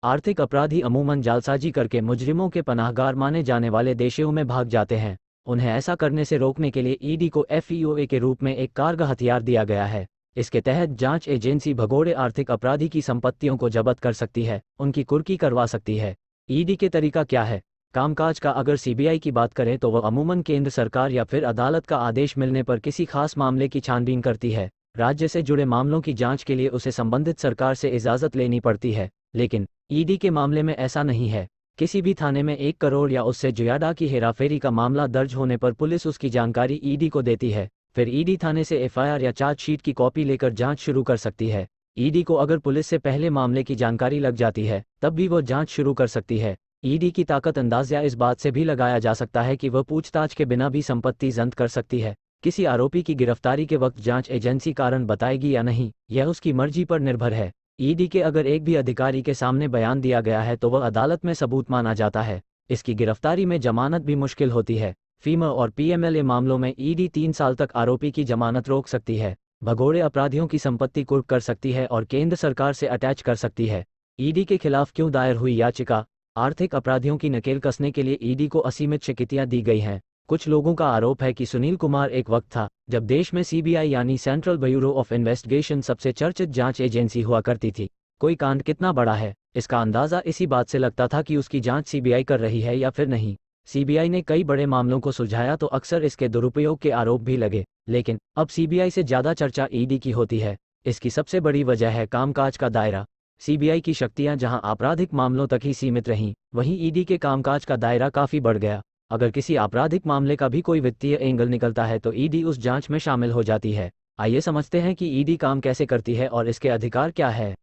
आर्थिक अपराधी अमूमन जालसाजी करके मुजरिमों के पनाहगार माने जाने वाले देशों में भाग जाते हैं। उन्हें ऐसा करने से रोकने के लिए ईडी को एफईओए के रूप में एक कारगर हथियार दिया गया है। इसके तहत जांच एजेंसी भगोड़े आर्थिक अपराधी की संपत्तियों को जब्त कर सकती है, उनकी कुर्की करवा सकती है। ईडी के तरीका क्या है? कामकाज का अगर सीबीआई की बात करें तो वह अमूमन केंद्र सरकार या फिर अदालत का आदेश मिलने पर किसी खास मामले की छानबीन करती है। राज्य से जुड़े मामलों की जांच के लिए उसे संबंधित सरकार से इजाज़त लेनी पड़ती है, लेकिन ईडी के मामले में ऐसा नहीं है। किसी भी थाने में 1 करोड़ या उससे ज्यादा की हेराफेरी का मामला दर्ज होने पर पुलिस उसकी जानकारी ईडी को देती है। फिर ईडी थाने से एफआईआर या चार्जशीट की कॉपी लेकर जांच शुरू कर सकती है। ईडी को अगर पुलिस से पहले मामले की जानकारी लग जाती है तब भी वो जांच शुरू कर सकती है। ईडी की ताकत अंदाज़ा इस बात से भी लगाया जा सकता है कि वह पूछताछ के बिना भी संपत्ति जब्त कर सकती है। किसी आरोपी की गिरफ्तारी के वक्त जांच एजेंसी कारण बताएगी या नहीं, यह उसकी मर्जी पर निर्भर है। ईडी के अगर एक भी अधिकारी के सामने बयान दिया गया है तो वह अदालत में सबूत माना जाता है। इसकी गिरफ्तारी में जमानत भी मुश्किल होती है। फीमा और पीएमएलए मामलों में ईडी 3 साल तक आरोपी की जमानत रोक सकती है, भगोड़े अपराधियों की संपत्ति कुर्क कर सकती है और केंद्र सरकार से अटैच कर सकती है। ईडी के खिलाफ क्यों दायर हुई याचिका? आर्थिक अपराधियों की नकेल कसने के लिए ईडी को असीमित शक्तियां दी गई हैं। कुछ लोगों का आरोप है कि सुनील कुमार एक वक्त था जब देश में सीबीआई यानी सेंट्रल ब्यूरो ऑफ इन्वेस्टिगेशन सबसे चर्चित जांच एजेंसी हुआ करती थी। कोई कांड कितना बड़ा है, इसका अंदाज़ा इसी बात से लगता था कि उसकी जांच सीबीआई कर रही है या फिर नहीं। सीबीआई ने कई बड़े मामलों को सुलझाया तो अक्सर इसके दुरुपयोग के आरोप भी लगे, लेकिन अब सीबीआई से ज़्यादा चर्चा ईडी की होती है। इसकी सबसे बड़ी वजह है कामकाज का दायरा। सीबीआई की शक्तियां जहां आपराधिक मामलों तक ही सीमित रहीं, वहीं ईडी के कामकाज का दायरा काफ़ी बढ़ गया। अगर किसी आपराधिक मामले का भी कोई वित्तीय एंगल निकलता है तो ईडी उस जांच में शामिल हो जाती है। आइए समझते हैं कि ईडी काम कैसे करती है और इसके अधिकार क्या है।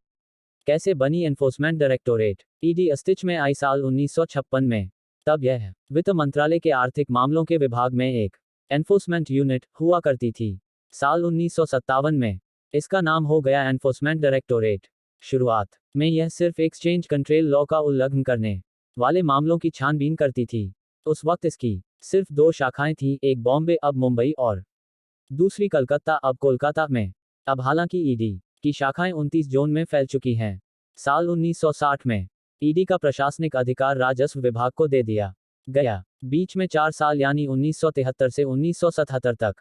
कैसे बनी एनफोर्समेंट डायरेक्टोरेट? ईडी अस्तित्व में आई साल 1956 में। तब यह वित्त मंत्रालय के आर्थिक मामलों के विभाग में एक एनफोर्समेंट यूनिट हुआ करती थी। साल 1957 में इसका नाम हो गया एनफोर्समेंट डायरेक्टोरेट। शुरुआत में यह सिर्फ एक्सचेंज कंट्रोल लॉ का उल्लंघन करने वाले मामलों की छानबीन करती थी। उस वक्त इसकी सिर्फ 2 शाखाएं थीं, एक बॉम्बे अब मुंबई और दूसरी कलकत्ता अब कोलकाता में। अब हालांकि ईडी की शाखाएं 29 जोन में फैल चुकी हैं। साल 1960 में ईडी का प्रशासनिक अधिकार राजस्व विभाग को दे दिया गया। बीच में 4 साल यानी 1973 से 1977 तक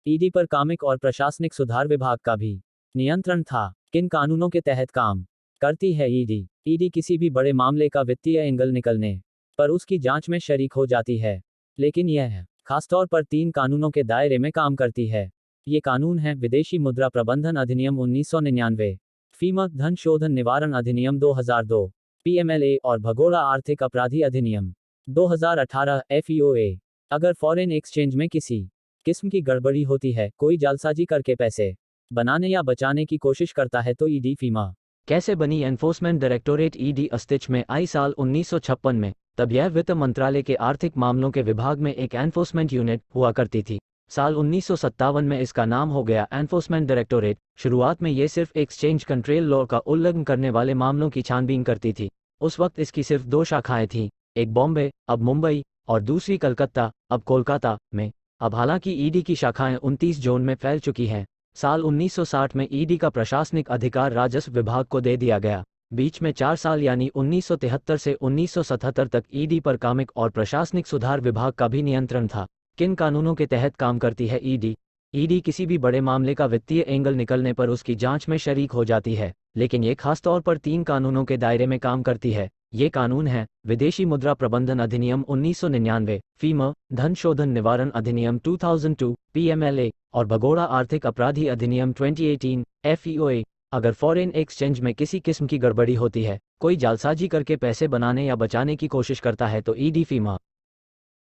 ईडी पर कामिक और प्रशासनिक सुधार विभाग का भी नियंत्रण था। किन कानूनों के तहत काम करती है ईडी? ईडी किसी भी बड़े मामले का वित्तीय एंगल निकलने पर उसकी जांच में शरीक हो जाती है, लेकिन यह खासतौर पर 3 कानूनों के दायरे में काम करती है। ये कानून हैं विदेशी मुद्रा प्रबंधन अधिनियम 1999, फीमा धन शोधन निवारण अधिनियम 2002, पीएमएलए और भगोड़ा आर्थिक अपराधी अधिनियम 2018 एफईओए। अगर फॉरेन एक्सचेंज में किसी किस्म की गड़बड़ी होती है, कोई जालसाजी करके पैसे बनाने या बचाने की कोशिश करता है तो ईडी फीमा। कैसे बनी एनफोर्समेंट डायरेक्टोरेट? ईडी अस्तित्व में आई साल 1956 में। तब यह वित्त मंत्रालय के आर्थिक मामलों के विभाग में एक एनफोर्समेंट यूनिट हुआ करती थी। साल 1957 में इसका नाम हो गया एनफोर्समेंट डायरेक्टोरेट। शुरुआत में ये सिर्फ एक्सचेंज कंट्रोल लॉ का उल्लंघन करने वाले मामलों की छानबीन करती थी। उस वक्त इसकी सिर्फ 2 शाखाएं थीं, एक बॉम्बे अब मुंबई और दूसरी कलकत्ता अब कोलकाता में। अब हालांकि ईडी की शाखाएं 29 जोन में फैल चुकी हैं। साल 1960 में ईडी का प्रशासनिक अधिकार राजस्व विभाग को दे दिया गया। बीच में 4 साल यानी 1973 से 1977 तक ईडी पर कामिक और प्रशासनिक सुधार विभाग का भी नियंत्रण था। किन कानूनों के तहत काम करती है ईडी? ईडी किसी भी बड़े मामले का वित्तीय एंगल निकलने पर उसकी जांच में शरीक हो जाती है, लेकिन ये खासतौर पर 3 कानूनों के दायरे में काम करती है। ये कानून हैं विदेशी मुद्रा प्रबंधन अधिनियम 1999, फीमा धन शोधन निवारण अधिनियम 2002, पीएमएलए और भगोड़ा आर्थिक अपराधी अधिनियम 2018 एफईओए। अगर फॉरेन एक्सचेंज में किसी किस्म की गड़बड़ी होती है, कोई जालसाजी करके पैसे बनाने या बचाने की कोशिश करता है तो ईडी फीमा